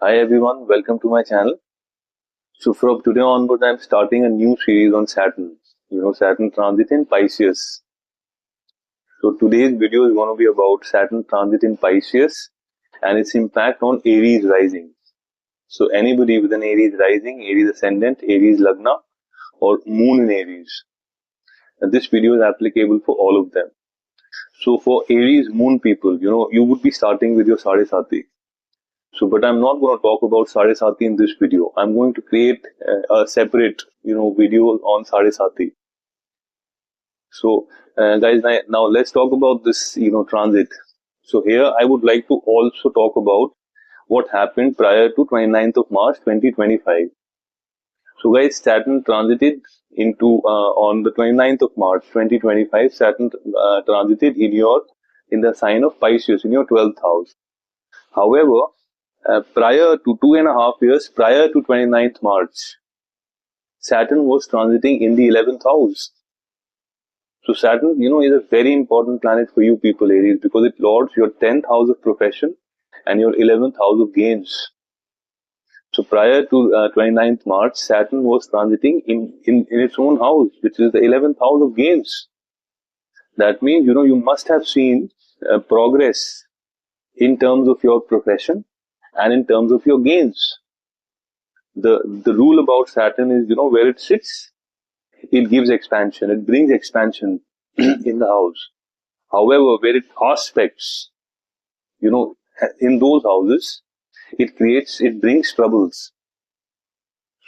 Hi everyone, welcome to my channel. So from today onward, I'm starting a new series on Saturn. Saturn transit in Pisces. So today's video is going to be about Saturn transit in Pisces and its impact on Aries Rising. So anybody with an Aries Rising, Aries Ascendant, Aries Lagna or Moon in Aries. And this video is applicable for all of them. So for Aries Moon people, you would be starting with your Sadesati. So, but I'm not going to talk about Sadesati in this video. I'm going to create a separate, video on Sadesati. So, guys, now let's talk about this, transit. So here I would like to also talk about what happened prior to 29th of March 2025. So, guys, Saturn transited into on the 29th of March 2025. Saturn transited in the sign of Pisces in your 12th house. However, prior to 2.5 years prior to 29th March, Saturn was transiting in the 11th house. So Saturn, is a very important planet for you people, Aries, because it lords your 10th house of profession and your 11th house of gains. So prior to 29th March, Saturn was transiting in its own house, which is the 11th house of gains. That means, you must have seen progress in terms of your profession and in terms of your gains. The rule about Saturn is, where it sits, it gives expansion, it brings expansion in the house. However, where it aspects, in those houses, it brings troubles.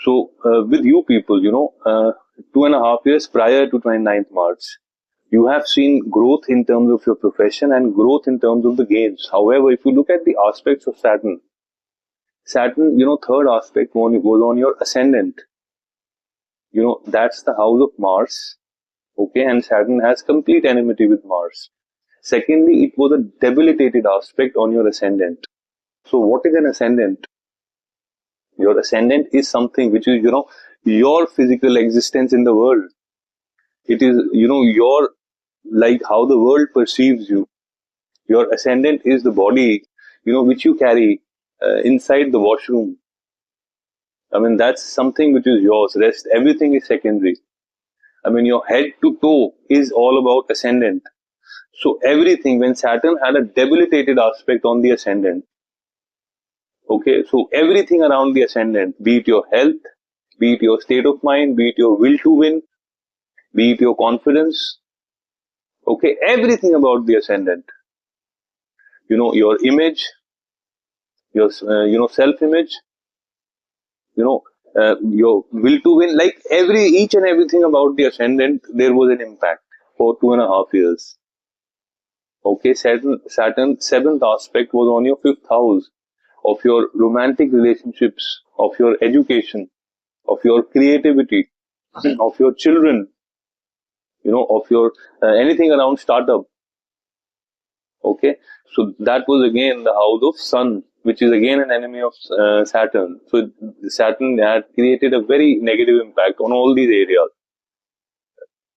So, with you people, 2.5 years prior to 29th March, you have seen growth in terms of your profession and growth in terms of the gains. However, if you look at the aspects of Saturn, third aspect goes on your ascendant. That's the house of Mars. Okay, and Saturn has complete enmity with Mars. Secondly, it was a debilitated aspect on your ascendant. So, what is an ascendant? Your ascendant is something which is, your physical existence in the world. It is, your, like how the world perceives you. Your ascendant is the body, which you carry inside the washroom. I mean, that's something which is yours. Rest, everything is secondary. I mean, your head to toe is all about ascendant. So everything, when Saturn had a debilitated aspect on the ascendant, okay, so everything around the ascendant, be it your health, be it your state of mind, be it your will to win, be it your confidence, okay, everything about the ascendant, your image, your, self-image, your will to win, like each and everything about the ascendant, there was an impact for 2.5 years. Okay, Saturn's seventh aspect was on your fifth house of your romantic relationships, of your education, of your creativity, of your children, of your anything around startup. Okay, so that was again the house of Sun, which is again an enemy of Saturn. So Saturn had created a very negative impact on all these areas.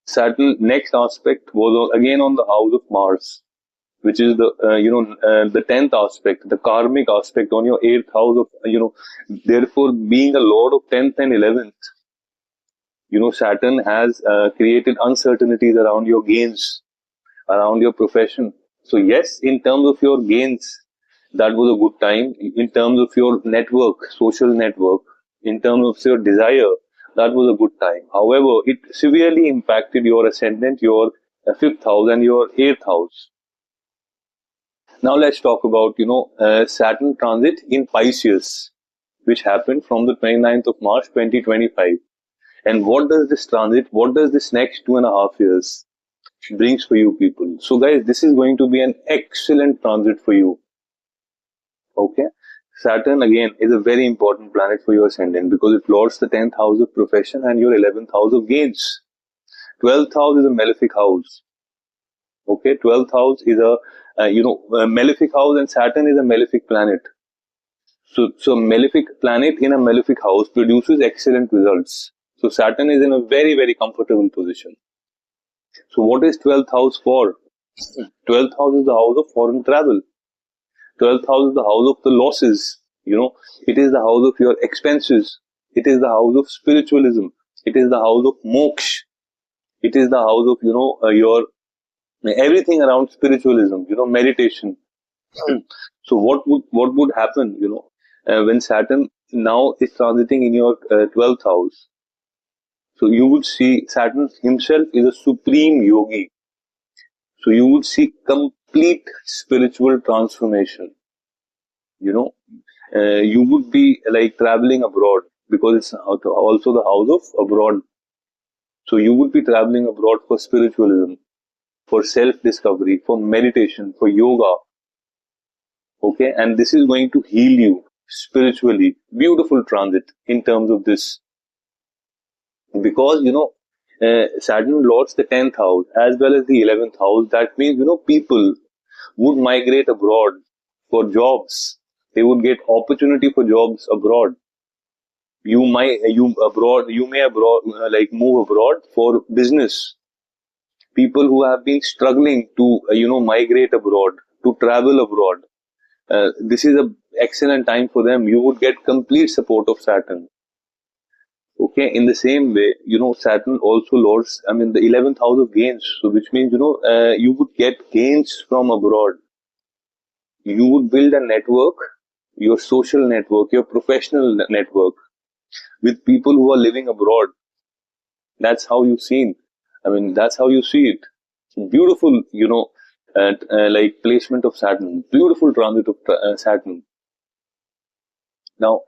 Saturn next aspect was again on the house of Mars, which is the the 10th aspect, the karmic aspect on your 8th house of therefore being a lord of 10th and 11th. Saturn has created uncertainties around your gains, around your profession. So yes, in terms of your gains, that was a good time. In terms of your network, social network, in terms of your desire, that was a good time. However, it severely impacted your ascendant, your fifth house and your 8th house. Now let's talk about, Saturn transit in Pisces, which happened from the 29th of March 2025. And what does this transit, what does this next 2.5 years brings for you people? So guys, this is going to be an excellent transit for you. Okay. Saturn again is a very important planet for your ascendant because it lords the 10th house of profession and your 11th house of gains. 12th house is a malefic house. Okay, 12th house is a malefic house, and Saturn is a malefic planet. So malefic planet in a malefic house produces excellent results. So Saturn is in a very, very comfortable position. So what is 12th house for? 12th house is the house of foreign travel. 12th house is the house of the losses. It is the house of your expenses. It is the house of spiritualism. It is the house of moksha. It is the house of, your everything around spiritualism, meditation. So what would happen, when Saturn now is transiting in your 12th house? So you would see Saturn himself is a supreme yogi. So you would see complete spiritual transformation. You would be like traveling abroad because it's also the house of abroad. So you would be traveling abroad for spiritualism, for self-discovery, for meditation, for yoga. Okay, and this is going to heal you spiritually. Beautiful transit in terms of this, because Saturn lords the 10th house as well as the 11th house. That means people would migrate abroad for jobs. They would get opportunity for jobs abroad. You may like move abroad for business. People who have been struggling to migrate abroad, to travel abroad, this is a excellent time for them. You would get complete support of Saturn. Okay, in the same way, Saturn also lords, the 11th house of gains. So which means, you would get gains from abroad. You would build a network, your social network, your professional network with people who are living abroad. That's how you see it. That's how you see it. Beautiful, like placement of Saturn. Beautiful transit of Saturn. Now,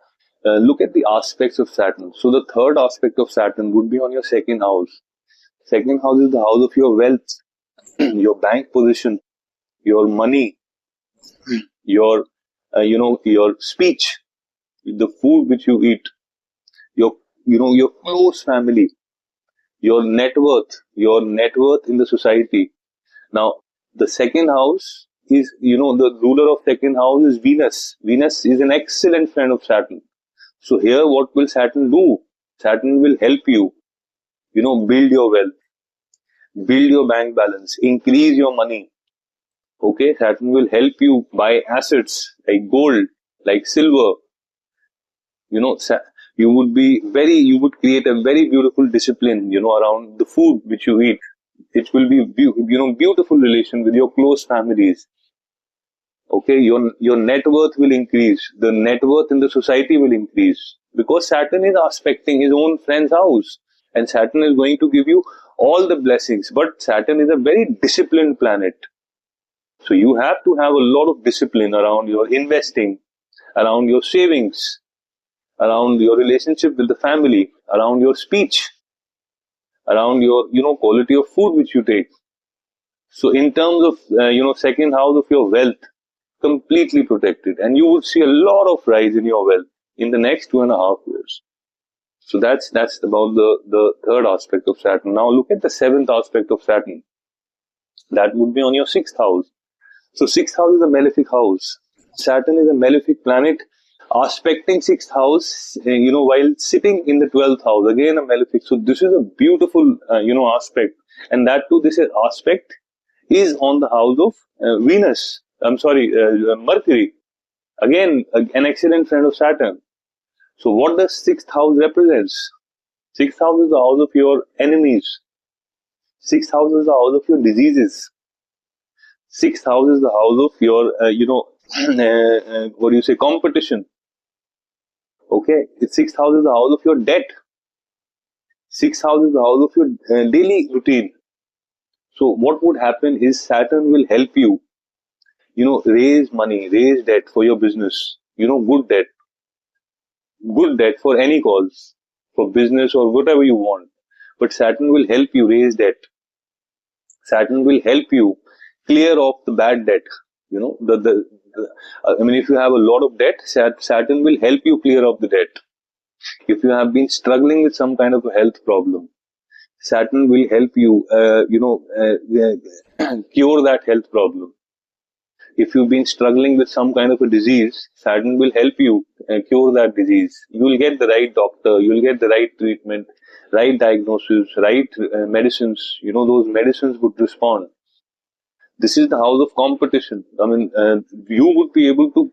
look at the aspects of Saturn. So the third aspect of Saturn would be on your second house. Second house is the house of your wealth, your bank position, your money, your, your speech, the food which you eat, your close family, your net worth in the society. Now, the second house is, the ruler of second house is Venus. Venus is an excellent friend of Saturn. So here, what will Saturn do? Saturn will help you, build your wealth, build your bank balance, increase your money. Okay, Saturn will help you buy assets like gold, like silver. You know, you would create a very beautiful discipline, around the food which you eat. It will be, beautiful relation with your close families. Okay, your net worth will increase. The net worth in the society will increase because Saturn is aspecting his own friend's house, and Saturn is going to give you all the blessings. But Saturn is a very disciplined planet, so you have to have a lot of discipline around your investing, around your savings, around your relationship with the family, around your speech, around your quality of food which you take. So in terms of second house of your wealth, completely protected, and you would see a lot of rise in your wealth in the next 2.5 years. So that's about the third aspect of Saturn. Now look at the seventh aspect of Saturn. That would be on your sixth house. So sixth house is a malefic house. Saturn is a malefic planet aspecting sixth house, while sitting in the 12th house, again a malefic. So this is a beautiful, aspect, and that too, this aspect is on the house of Venus. Mercury. Again, an excellent friend of Saturn. So what does sixth house represents? Sixth house is the house of your enemies. Sixth house is the house of your diseases. Sixth house is the house of your, what do you say, competition. Okay, sixth house is the house of your debt. Sixth house is the house of your daily routine. So what would happen is Saturn will help you, raise money, raise debt for your business. Good debt for any cause, for business or whatever you want. But Saturn will help you raise debt. Saturn will help you clear off the bad debt. If you have a lot of debt, Saturn will help you clear off the debt. If you have been struggling with some kind of a health problem, Saturn will help you, cure that health problem. If you've been struggling with some kind of a disease, Saturn will help you cure that disease. You will get the right doctor, you will get the right treatment, right diagnosis, right medicines. Those medicines would respond. This is the house of competition. I mean, you would be able to,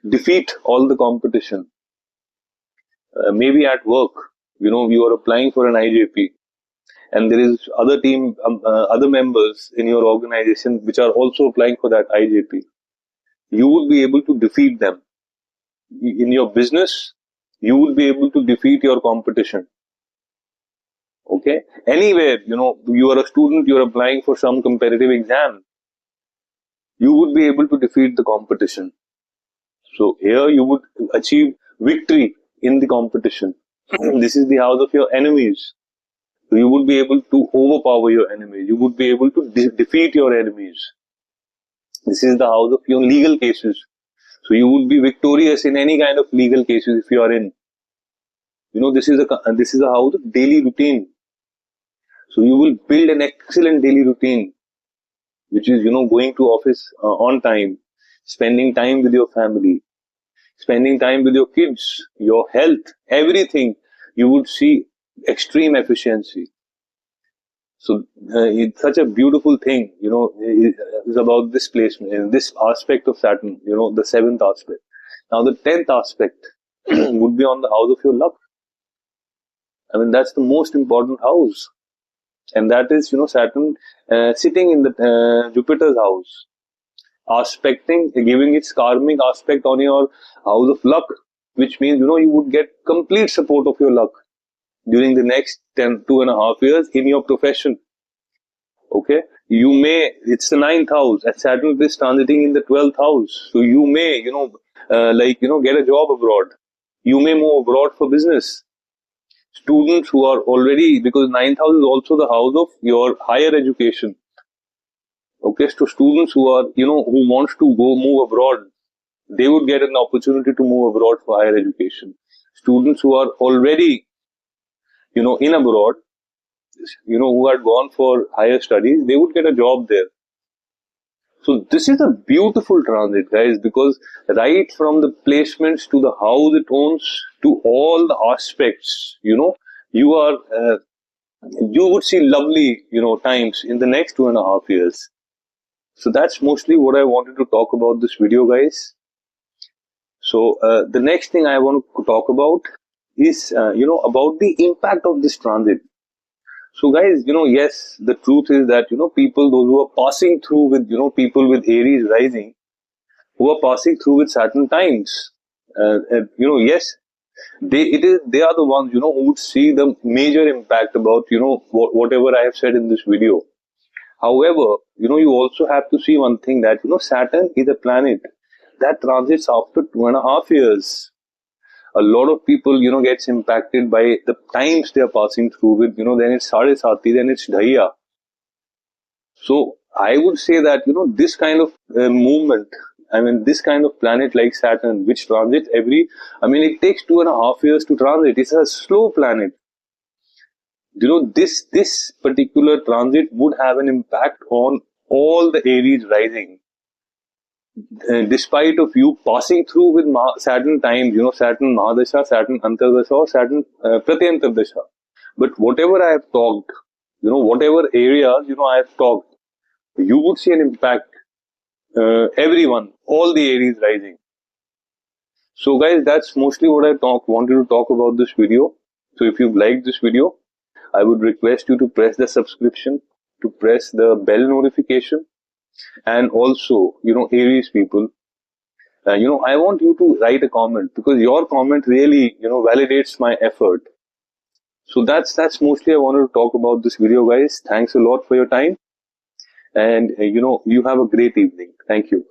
defeat all the competition. Maybe at work, you are applying for an IJP, and there is other members in your organization which are also applying for that IJP. You would be able to defeat them. In your business, you would be able to defeat your competition. Okay, anywhere, you are a student, you are applying for some competitive exam, you would be able to defeat the competition. So here you would achieve victory in the competition. This is the house of your enemies. So you would be able to overpower your enemies. You would be able to defeat your enemies. This is the house of your legal cases. So you would be victorious in any kind of legal cases if you are in. This is a house of daily routine. So you will build an excellent daily routine, which is, going to office on time, spending time with your family, spending time with your kids, your health, everything. You would see extreme efficiency. So it's such a beautiful thing, is about this placement, this aspect of Saturn, the 7th aspect. Now the 10th aspect would be on the house of your luck. I mean, that's the most important house. And that is, Saturn sitting in the Jupiter's house, aspecting, giving its karmic aspect on your house of luck, which means, you would get complete support of your luck during the next 2.5 years in your profession. Okay, it's the 9th house, and Saturn is transiting in the 12th house. So you may, get a job abroad. You may move abroad for business. Students who are already, because 9th house is also the house of your higher education. Okay, so students who are, who wants to move abroad, they would get an opportunity to move abroad for higher education. Students who are already, in abroad, who had gone for higher studies, they would get a job there. So this is a beautiful transit, guys, because right from the placements to the house it owns to all the aspects, you would see lovely, times in the next 2.5 years. So that's mostly what I wanted to talk about this video, guys. So the next thing I want to talk about is, about the impact of this transit. So guys, yes, the truth is that, people, those who are passing through with, people with Aries rising, who are passing through with Saturn times, yes, they are the ones, who would see the major impact about, whatever I have said in this video. However, you also have to see one thing that, Saturn is a planet that transits after 2.5 years. A lot of people, gets impacted by the times they are passing through with, then it's Sadesati, then it's Dhaiya. So I would say that, this kind of movement, I mean, this kind of planet like Saturn, which transits it takes 2.5 years to transit. It's a slow planet. This particular transit would have an impact on all the Aries rising. Despite of you passing through with Saturn times, Saturn Mahadasha, Saturn Antardasha, or Saturn Pratyantardasha. But whatever I have talked, whatever areas, I have talked, you would see an impact. Everyone, all the Aries rising. So guys, that's mostly what I wanted to talk about this video. So if you liked this video, I would request you to press the subscription, to press the bell notification, and also, Aries people, I want you to write a comment, because your comment really, validates my effort. So that's mostly I wanted to talk about this video, guys. Thanks a lot for your time, and you have a great evening. Thank you.